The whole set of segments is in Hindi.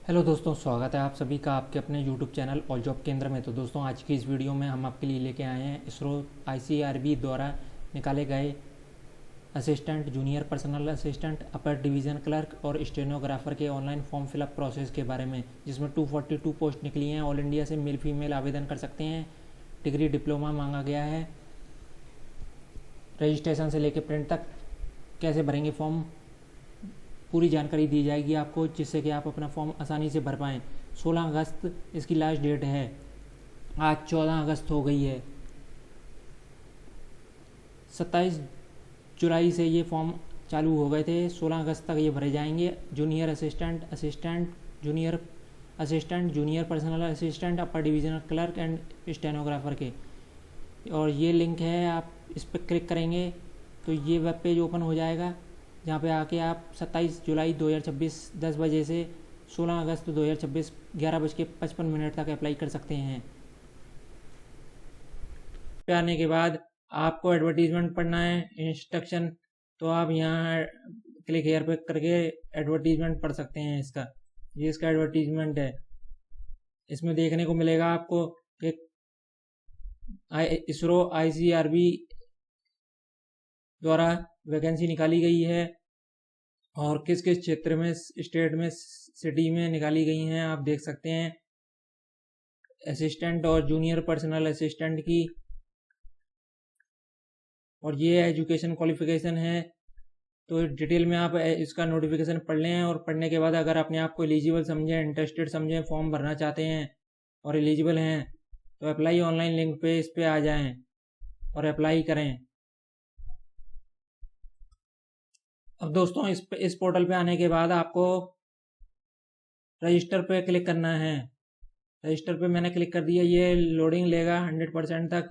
हेलो दोस्तों, स्वागत है आप सभी का आपके अपने यूट्यूब चैनल ऑल जॉब केंद्र में। तो दोस्तों, आज की इस वीडियो में हम आपके लिए लेके आए हैं इसरो आईसीआरबी द्वारा निकाले गए असिस्टेंट, जूनियर पर्सनल असिस्टेंट, अपर डिवीज़न क्लर्क और स्टेनोग्राफर के ऑनलाइन फॉर्म फिलअप प्रोसेस के बारे में, जिसमें 242 पोस्ट निकली हैं। ऑल इंडिया से मेल फीमेल आवेदन कर सकते हैं। डिग्री डिप्लोमा मांगा गया है। रजिस्ट्रेशन से लेकर प्रिंट तक कैसे भरेंगे फॉर्म, पूरी जानकारी दी जाएगी आपको, जिससे कि आप अपना फॉर्म आसानी से भर पाएँ। 16 अगस्त इसकी लास्ट डेट है। आज 14 अगस्त हो गई है। 27 जुलाई से ये फॉर्म चालू हो गए थे। 16 अगस्त तक ये भरे जाएंगे। Junior assistant, junior assistant, junior personal assistant, upper divisional clerk and stenographer के। और ये लिंक है, आप इस पर क्लिक करेंगे तो ये वेब पेज ओपन हो जाएगा, जहाँ पे आके आप 27 जुलाई 2026 10 बजे से 16 अगस्त 2026 11:55 तक अप्लाई कर सकते हैं। पे आने के बाद आपको एडवर्टीजमेंट पढ़ना है, इंस्ट्रक्शन। तो आप यहाँ क्लिक हेयर पे करके एडवर्टीजमेंट पढ़ सकते हैं इसका। ये इसका एडवर्टीजमेंट है। इसमें देखने को मिलेगा आपको कि इसरो आईसीआरबी द्वारा वैकेंसी निकाली गई है और किस किस क्षेत्र में, स्टेट में, सिटी में निकाली गई हैं, आप देख सकते हैं। असिस्टेंट और जूनियर पर्सनल असिस्टेंट की। और ये एजुकेशन क्वालिफिकेशन है। तो डिटेल में आप इसका नोटिफिकेशन पढ़ लें और पढ़ने के बाद अगर अपने आप को एलिजिबल समझें, इंटरेस्टेड समझें, फॉर्म भरना चाहते हैं और एलिजिबल हैं, तो अप्लाई ऑनलाइन लिंक पे इस पे आ जाएं और अप्लाई करें। अब दोस्तों, इस पोर्टल पे आने के बाद आपको रजिस्टर पे क्लिक करना है। रजिस्टर पे मैंने क्लिक कर दिया। ये लोडिंग लेगा 100% तक।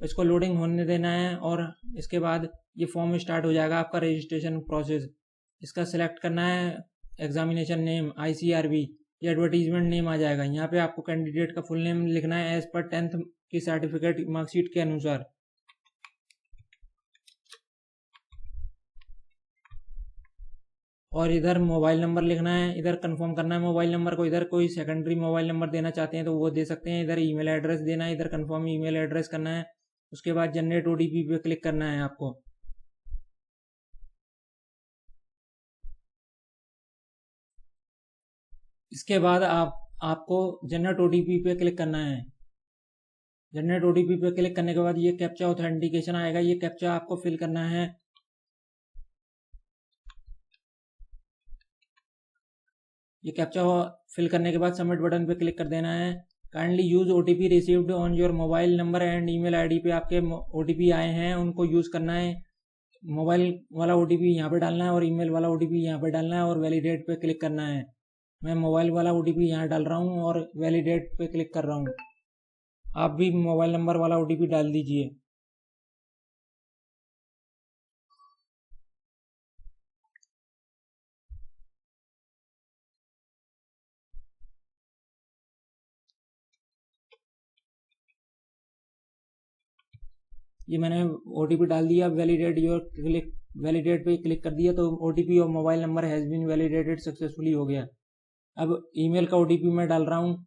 इसको लोडिंग होने देना है और इसके बाद ये फॉर्म स्टार्ट हो जाएगा आपका रजिस्ट्रेशन प्रोसेस। इसका सिलेक्ट करना है एग्जामिनेशन नेम आईसीआरबी। ये एडवर्टीजमेंट नेम आ जाएगा। यहाँ पे आपको कैंडिडेट का फुल नेम लिखना है एज पर 10th की सर्टिफिकेट मार्कशीट के अनुसार। और इधर मोबाइल नंबर लिखना है, इधर कंफर्म करना है मोबाइल नंबर को। इधर कोई सेकेंडरी मोबाइल नंबर देना चाहते हैं तो वो दे सकते हैं। इधर ईमेल एड्रेस देना है, इधर कंफर्म ईमेल एड्रेस करना है। उसके बाद जनरेट ओटीपी पे क्लिक करना है आपको। इसके बाद आपको जनरेट ओटीपी पे क्लिक करना है। जनरेट ओटीपी पे क्लिक करने के बाद ये कैप्चा ऑथेंटिकेशन आएगा। ये कैप्चा आपको फिल करना है। ये कैप्चा फिल करने के बाद सबमिट बटन पे क्लिक कर देना है। Kindly use OTP received on your mobile number and email ID पे आपके ओटीपी आए हैं, उनको यूज करना है। मोबाइल वाला ओटीपी यहाँ पे डालना है और ईमेल वाला ओटीपी यहाँ पे डालना है और वैलिडेट पे क्लिक करना है। मैं मोबाइल वाला ओटीपी यहाँ डाल रहा हूँ और वैलिडेट पे क्लिक कर रहा हूँ। आप भी मोबाइल नंबर वाला ओटीपी डाल दीजिए। ये मैंने ओटीपी डाल दिया। वैलिडेट पे क्लिक कर दिया तो ओटीपी और mobile number has been validated successfully हो गया। अब ईमेल का ओटीपी मैं डाल रहा हूँ।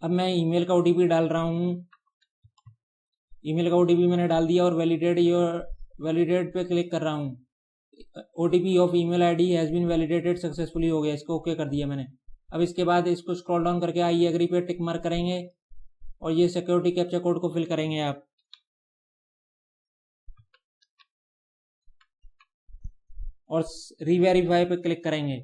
अब मैं ईमेल का ओटीपी डाल रहा हूँ। ईमेल का ओटीपी मैंने डाल दिया और वैलिडेट पे क्लिक कर रहा हूँ। OTP of email ID has been validated successfully हो गया। इसको ओके कर दिया मैंने। अब इसके बाद इसको स्क्रॉल डाउन करके आई एग्री पे टिक मार्क करेंगे और ये सिक्योरिटी कैप्चा कोड को फिल करेंगे आप। और रीवेरीफाई पे क्लिक करेंगे।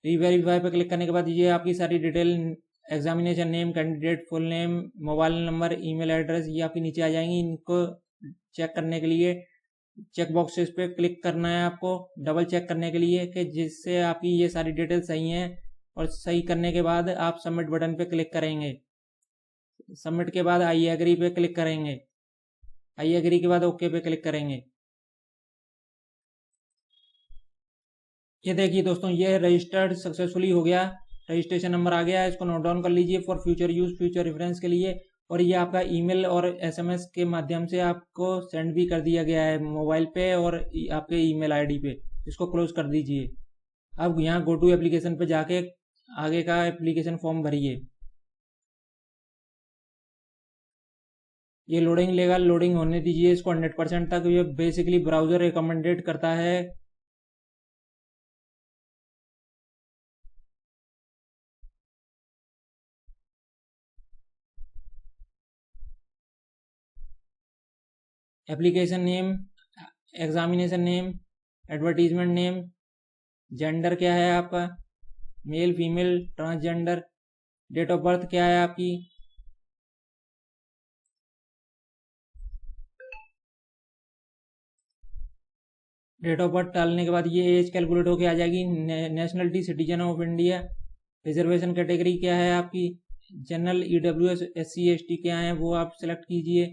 रीवेरीफाई पे क्लिक करने के बाद ये आपकी सारी detail, examination name, candidate full name, mobile number, email address, ये आपकी नीचे आ जाएंगी। इनको चेक करने के लिए चेक बॉक्सेस पे क्लिक करना है आपको, डबल चेक करने के लिए कि जिससे आपकी ये सारी डिटेल सही हैं। और सही करने के बाद आप सबमिट बटन पे क्लिक करेंगे। सबमिट के बाद आई एग्री पे क्लिक करेंगे। आई एग्री के बाद ओके पे क्लिक करेंगे। ये देखिए दोस्तों, ये रजिस्टर्ड सक्सेसफुली हो गया। रजिस्ट्रेशन नंबर आ गया। इसको नोट डाउन कर लीजिए for future use, future reference के लिए। और ये आपका ईमेल और एसएमएस के माध्यम से आपको सेंड भी कर दिया गया है मोबाइल पे और आपके ईमेल आईडी पे। इसको क्लोज कर दीजिए। अब यहाँ गो टू एप्लीकेशन पे जाके आगे का एप्लीकेशन फॉर्म भरिए। ये लोडिंग लेगा, लोडिंग होने दीजिए इसको 100% तक। ये बेसिकली ब्राउज़र रिकमेंडेड करता है। Application name, examination name, advertisement name, gender क्या है आपका, male female transgender, date of birth क्या है आपकी, डेट ऑफ बर्थ डालने के बाद ये एज कैलकुलेट होके आ जाएगी। Nationality citizen of India, reservation category क्या है आपकी, जनरल, ईडब्ल्यूएस, SC ST क्या है वो आप सिलेक्ट कीजिए।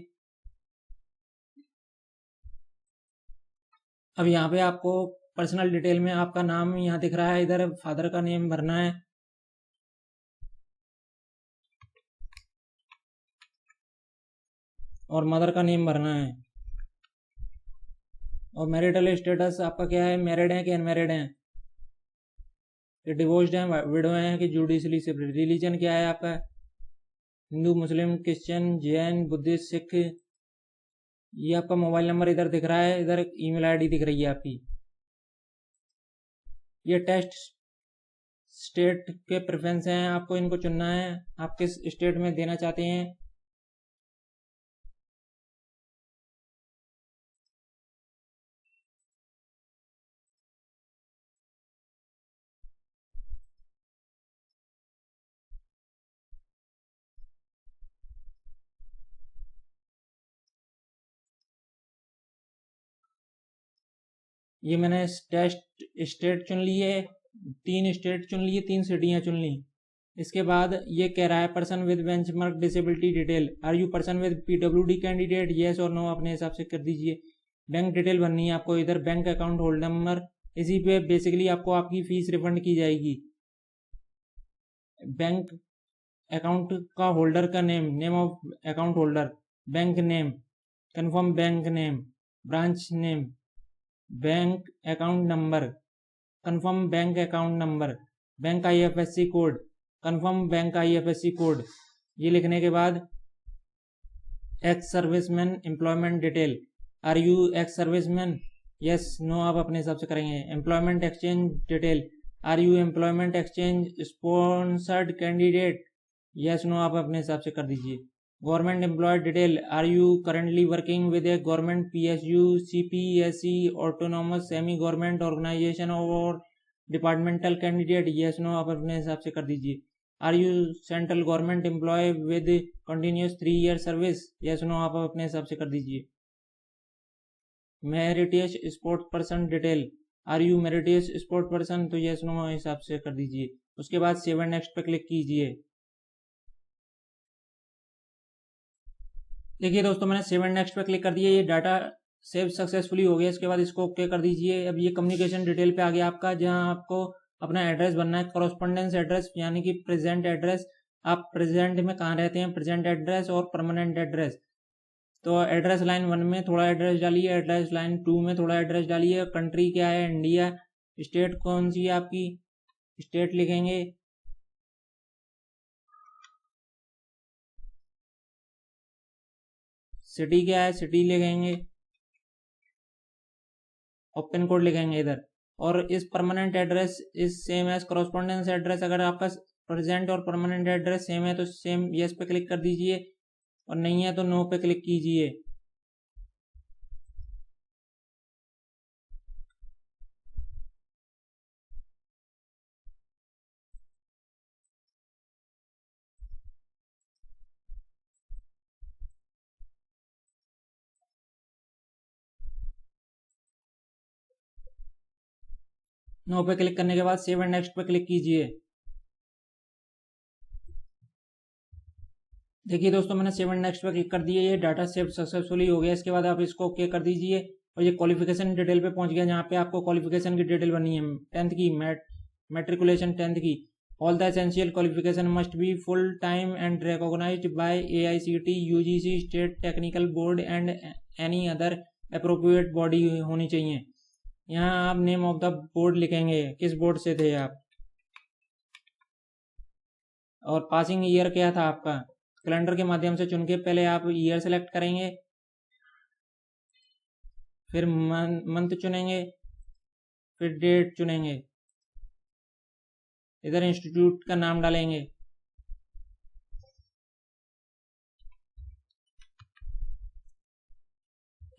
अब यहाँ पे आपको पर्सनल डिटेल में आपका नाम यहाँ दिख रहा है, इधर फादर का नेम भरना है, और मदर का नेम भरना है। और मैरिटल स्टेटस आपका क्या है, मैरिड है कि अनमैरिड है, कि डिवोर्स्ड हैं, विडो हैं कि जुडिशली सेपरेट। रिलीजन क्या है आपका, हिंदू, मुस्लिम, क्रिश्चियन, जैन, बुद्धिस्ट, सिख। ये आपका मोबाइल नंबर इधर दिख रहा है, इधर ईमेल आईडी दिख रही है आपकी। ये टेस्ट स्टेट के प्रेफरेंस हैं, आपको इनको चुनना है, आप किस स्टेट में देना चाहते हैं। ये मैंने टेस्ट स्टेट चुन लिए, 3 स्टेट चुन लिए, 3 सिटियाँ चुन ली। इसके बाद ये कह रहा है person with benchmark disability detail, are you person with PWD candidate, yes और नो अपने हिसाब से कर दीजिए। बैंक डिटेल भरनी है आपको, इधर बैंक अकाउंट होल्डर नंबर, इसी पे बेसिकली आपको आपकी फीस रिफंड की जाएगी। बैंक अकाउंट का होल्डर का name, name of account holder, bank name, confirm bank name, branch name, bank account number, confirm bank account number, bank IFSC code, confirm bank IFSC code. ये लिखने के बाद ex serviceman employment detail, are you ex serviceman, yes no आप अपने हिसाब से करेंगे। Employment exchange detail, are you employment exchange sponsored candidate, yes no आप अपने हिसाब से कर दीजिए। Government employ detail, are you currently working with a government PSU, CPSE, autonomous semi government organisation और डिपार्टमेंटल कैंडिडेट, यस नो आप अपने हिसाब से कर दीजिए। Are you central government employ with continuous 3 year service, yes no आप अपने हिसाब से कर दीजिए। Meritorious sport person detail, are you meritorious sport person, तो यस नो हिसाब से कर दीजिए। उसके बाद सेव एंड नेक्स्ट पे क्लिक कीजिए। देखिए दोस्तों मैंने सेव एंड नेक्स्ट पे क्लिक कर दिया, ये डाटा सेव सक्सेसफुली हो गया। इसके बाद इसको ओके कर दीजिए। अब ये कम्युनिकेशन डिटेल पे आ गया आपका, जहां आपको अपना एड्रेस भरना है, कॉरस्पॉन्डेंस एड्रेस यानी कि प्रेजेंट एड्रेस, आप प्रेजेंट में कहाँ रहते हैं, प्रेजेंट एड्रेस और परमानेंट एड्रेस। तो एड्रेस लाइन 1 में थोड़ा एड्रेस डालिए, एड्रेस लाइन 2 में थोड़ा एड्रेस डालिए। कंट्री क्या है, इंडिया। स्टेट कौन सी है आपकी, स्टेट लिखेंगे। सिटी क्या है, सिटी लिखेंगे और पिन कोड लिखेंगे इधर। और इस permanent address is same as correspondence address, अगर आपका प्रेजेंट और परमानेंट एड्रेस सेम है तो सेम यस पे क्लिक कर दीजिए, और नहीं है तो नो पे क्लिक कीजिए। नो पे क्लिक करने के बाद सेव एंड नेक्स्ट पे क्लिक कीजिए। देखिए दोस्तों मैंने सेव एंड नेक्स्ट पे क्लिक कर दिया, ये डाटा सेव सक्सेसफुली हो गया। इसके बाद आप इसको ओके कर दीजिए। और ये क्वालिफिकेशन डिटेल पे पहुंच गया, जहाँ पे आपको क्वालिफिकेशन की डिटेल बनी है, 10th की मेट्रिकुलेशन 10th की। All the essential qualification must be full time and recognised by AICTE, UGC, state technical board and any other appropriate body होनी चाहिए। यहाँ आप नेम ऑफ द बोर्ड लिखेंगे, किस बोर्ड से थे आप, और पासिंग ईयर क्या था आपका। कैलेंडर के माध्यम से चुन के पहले आप ईयर सेलेक्ट करेंगे, फिर मंथ चुनेंगे, फिर डेट चुनेंगे, इधर इंस्टीट्यूट का नाम डालेंगे,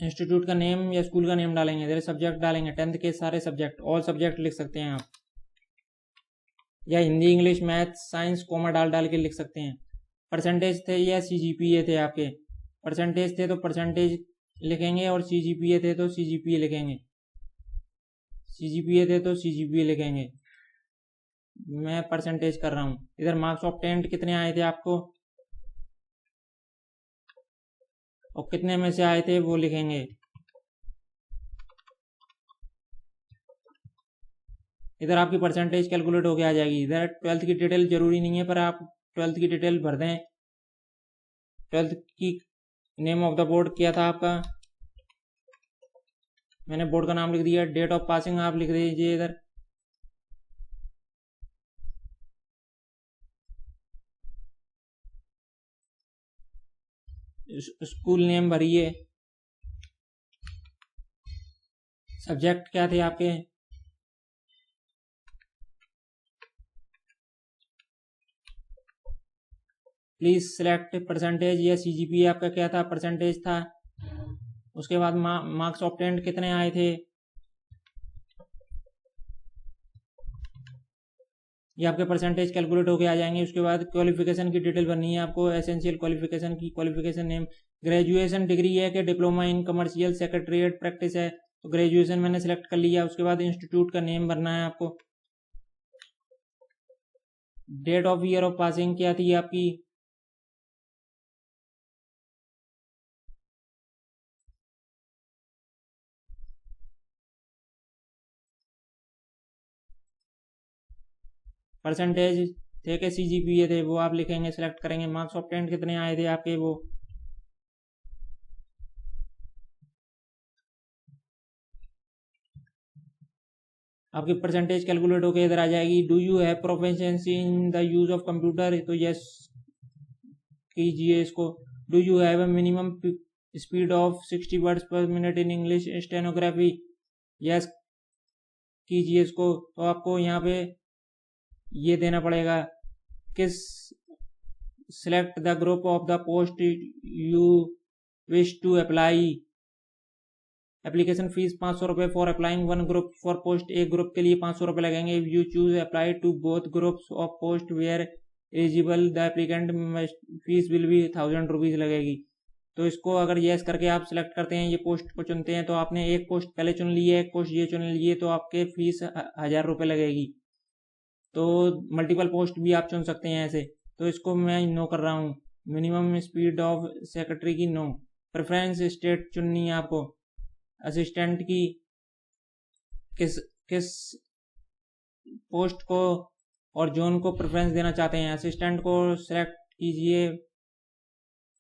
इंस्टीट्यूट का नेम या स्कूल का नेम डालेंगे, इधर सब्जेक्ट डालेंगे, 10th के सारे सब्जेक्ट, ऑल सब्जेक्ट लिख सकते हैं आप, या Hindi English math science comma डाल के लिख सकते हैं। परसेंटेज थे या CGPA थे आपके, परसेंटेज थे तो परसेंटेज लिखेंगे, और CGPA थे तो CGPA लिखेंगे, CGPA थे तो CGPA लिखेंगे। मैं परसेंटेज कर रहा हूँ। इधर मार्क्स ऑब्टेन्ड कितने आए थे आपको और कितने में से आए थे वो लिखेंगे। इधर आपकी परसेंटेज कैलकुलेट होके आ जाएगी। इधर 12th की डिटेल जरूरी नहीं है, पर आप 12th की डिटेल भर दें। 12th की नेम ऑफ द बोर्ड क्या था आपका, मैंने बोर्ड का नाम लिख दिया। डेट ऑफ पासिंग आप लिख दीजिए इधर। स्कूल नेम भरिए। सब्जेक्ट क्या थे आपके, प्लीज सिलेक्ट परसेंटेज या CGPA आपका क्या था, परसेंटेज था। उसके बाद मार्क्स ऑब्टेन्ड कितने आए थे, ये आपके परसेंटेज कैलकुलेट होके आ जाएंगे। उसके बाद क्वालिफिकेशन की डिटेल भरनी है आपको। एसेंशियल क्वालिफिकेशन की क्वालिफिकेशन नेम, ग्रेजुएशन डिग्री है कि diploma in commercial secretariat practice है, तो ग्रेजुएशन मैंने सेलेक्ट कर लिया। उसके बाद इंस्टीट्यूट का नेम भरना है आपको। Date of year of passing क्या थी आपकी, परसेंटेज थे कि CGPA थे वो आप लिखेंगे, सेलेक्ट करेंगे। मार्क्स ऑब्टेन्ड कितने आए थे आपके वो, आपकी परसेंटेज कैलकुलेट होकर इधर आ जाएगी। Do you have proficiency in the use of computer, तो यस कीजिए इसको। Do you have a minimum speed of 60 words पर minute in English stenography, yes कीजिए इसको। तो आपको यहाँ पे ये देना पड़ेगा, किस select the group of the post you wish to apply. Application fees 500 रुपये for applying one group for post, एक ग्रुप के लिए 500 रुपये लगेंगे। If you choose apply to both groups of post where eligible the applicant fees will be 1000 rupees लगेगी। तो इसको अगर येस करके आप सिलेक्ट करते हैं, ये पोस्ट को चुनते हैं, तो आपने एक पोस्ट पहले चुन ली है, एक पोस्ट ये चुन ली है, तो आपके फीस 1000 रुपये लगेगी। तो मल्टीपल पोस्ट भी आप चुन सकते हैं ऐसे। तो इसको मैं नो कर रहा हूँ। मिनिमम स्पीड ऑफ सेक्रेटरी की नो। प्रेफरेंस स्टेट चुननी है आपको। असिस्टेंट की किस किस पोस्ट को और जोन को प्रेफरेंस देना चाहते हैं, असिस्टेंट को सेलेक्ट कीजिए,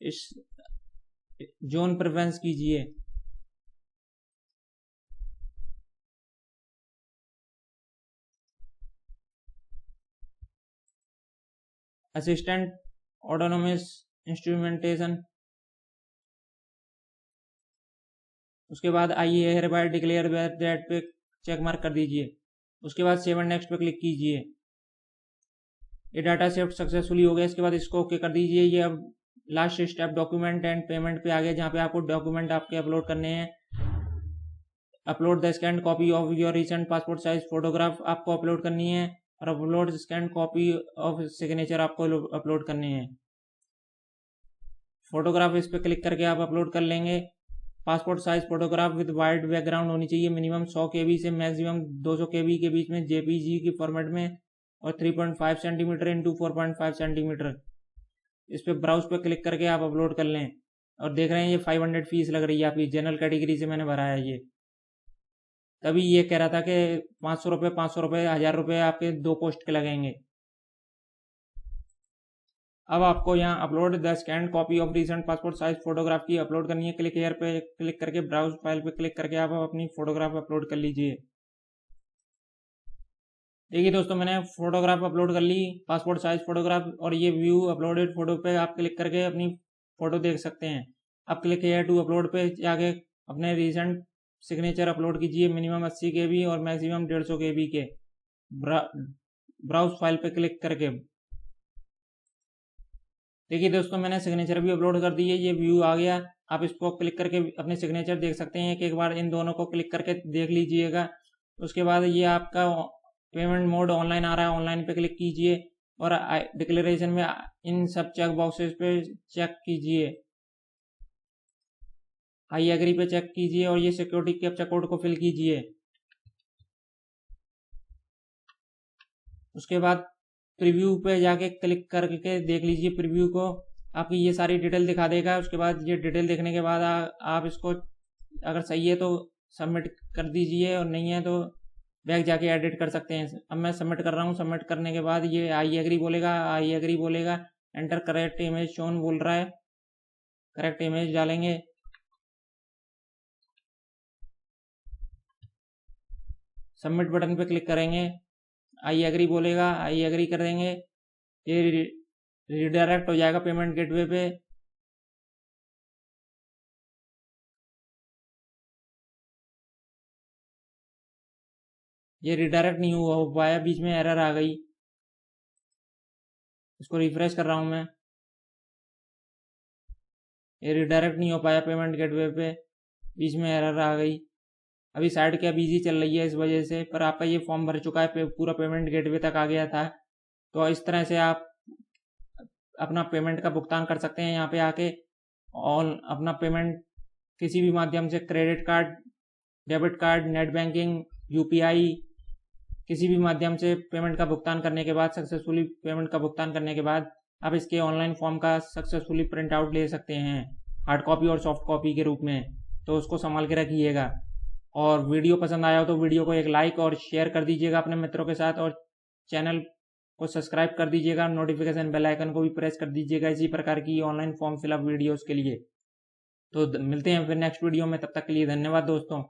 इस जोन प्रेफरेंस कीजिए। Assistant autonomous instrumentation. उसके बाद आइए हेयर बाय डिक्लेयर दैट पे चेक मार्क कर दीजिए। उसके बाद सेव एंड नेक्स्ट पे क्लिक कीजिए। ये डाटा शिफ्ट सक्सेसफुली हो गया। इसके बाद इसको ओके कर दीजिए। ये अब last step document and payment पे आ गया, जहाँ पे आपको डॉक्यूमेंट आपके अपलोड करने हैं। Upload the scan copy of your recent passport size photograph आपको अपलोड करनी है, और upload scan copy of signature आपको अपलोड करने हैं। फोटोग्राफ इस पर क्लिक करके आप अपलोड कर लेंगे। Passport size photograph with wide background होनी चाहिए, मिनिमम 100 KB से मैक्सिमम 200 KB के बीच में, JPG की फॉर्मेट में, और 3.5 सेंटीमीटर इंटू 4.5 सेंटीमीटर। इस पर ब्राउज पे क्लिक करके आप अपलोड कर लें। और देख रहे हैं ये 500 फीस लग रही है आपकी, जनरल कैटेगरी से मैंने भरा है ये। तभी ये कह रहा था कि 500 रुपये 500 रुपये 1000 रुपये आपके 2 पोस्ट के लगेंगे। अब आपको यहाँ upload the scan copy of recent passport size photograph की अपलोड करनी है। क्लिक हेयर पे क्लिक करके ब्राउज फाइल पे क्लिक करके आप अपनी फोटोग्राफ अपलोड कर लीजिए। देखिए दोस्तों, मैंने फोटोग्राफ अपलोड कर ली, पासपोर्ट साइज फोटोग्राफ, और ये व्यू अपलोडेड फोटो पे आप क्लिक करके अपनी फोटो देख सकते हैं। अब क्लिक हेयर टू अपलोड पे जाके अपने रिसेंट सिग्नेचर अपलोड कीजिए, मिनिमम 80 KB और मैक्सिमम 150 KB के। ब्राउज फाइल पे क्लिक करके देखिए दोस्तों, मैंने सिग्नेचर भी अपलोड कर दी है। ये व्यू आ गया। आप इसको क्लिक करके अपने सिग्नेचर देख सकते हैं। एक बार इन दोनों को क्लिक करके देख लीजिएगा। उसके बाद ये आपका पेमेंट मोड ऑनलाइन आ रहा है, ऑनलाइन पे क्लिक कीजिए और डिक्लेरेशन में इन सब चेक बॉक्सेस पे चेक कीजिए, आई एग्री पे चेक कीजिए और ये सिक्योरिटी कैप्चा कोड को फिल कीजिए। उसके बाद प्रीव्यू पे जाके क्लिक करके देख लीजिए प्रीव्यू को, आपकी ये सारी डिटेल दिखा देगा। उसके बाद ये डिटेल देखने के बाद आप इसको अगर सही है तो सबमिट कर दीजिए और नहीं है तो बैक जाके एडिट कर सकते हैं। अब मैं सबमिट कर रहा हूँ। सबमिट करने के बाद ये आई एग्री बोलेगा, आई एग्री बोलेगा। एंटर करेक्ट इमेज शोन बोल रहा है, करेक्ट इमेज डालेंगे। सबमिट बटन पे क्लिक करेंगे, आई एग्री बोलेगा, आई एग्री कर देंगे। ये रिडायरेक्ट हो जाएगा पेमेंट गेटवे पे। ये रिडायरेक्ट नहीं हुआ हो पाया, बीच में एरर आ गई। इसको रिफ्रेश कर रहा हूँ मैं। ये रिडायरेक्ट नहीं हो पाया पेमेंट गेटवे पे, बीच में एरर आ गई। अभी साइड क्या बिजी चल रही है इस वजह से, पर आपका ये फॉर्म भर चुका है, पूरा पेमेंट गेटवे तक आ गया था। तो इस तरह से आप अपना पेमेंट का भुगतान कर सकते हैं यहाँ पे आके, और अपना पेमेंट किसी भी माध्यम से, credit card, debit card, net banking, UPI, किसी भी माध्यम से पेमेंट का भुगतान करने के बाद, सक्सेसफुली पेमेंट का भुगतान करने के बाद आप इसके ऑनलाइन फॉर्म का सक्सेसफुली प्रिंट आउट ले सकते हैं, हार्ड कॉपी और सॉफ्ट कॉपी के रूप में। तो उसको संभाल के रखिएगा। और वीडियो पसंद आया हो तो वीडियो को एक लाइक और शेयर कर दीजिएगा अपने मित्रों के साथ, और चैनल को सब्सक्राइब कर दीजिएगा, नोटिफिकेशन बेल आइकन को भी प्रेस कर दीजिएगा इसी प्रकार की ऑनलाइन फॉर्म फिलअप वीडियोस के लिए। तो मिलते हैं फिर नेक्स्ट वीडियो में, तब तक के लिए धन्यवाद दोस्तों।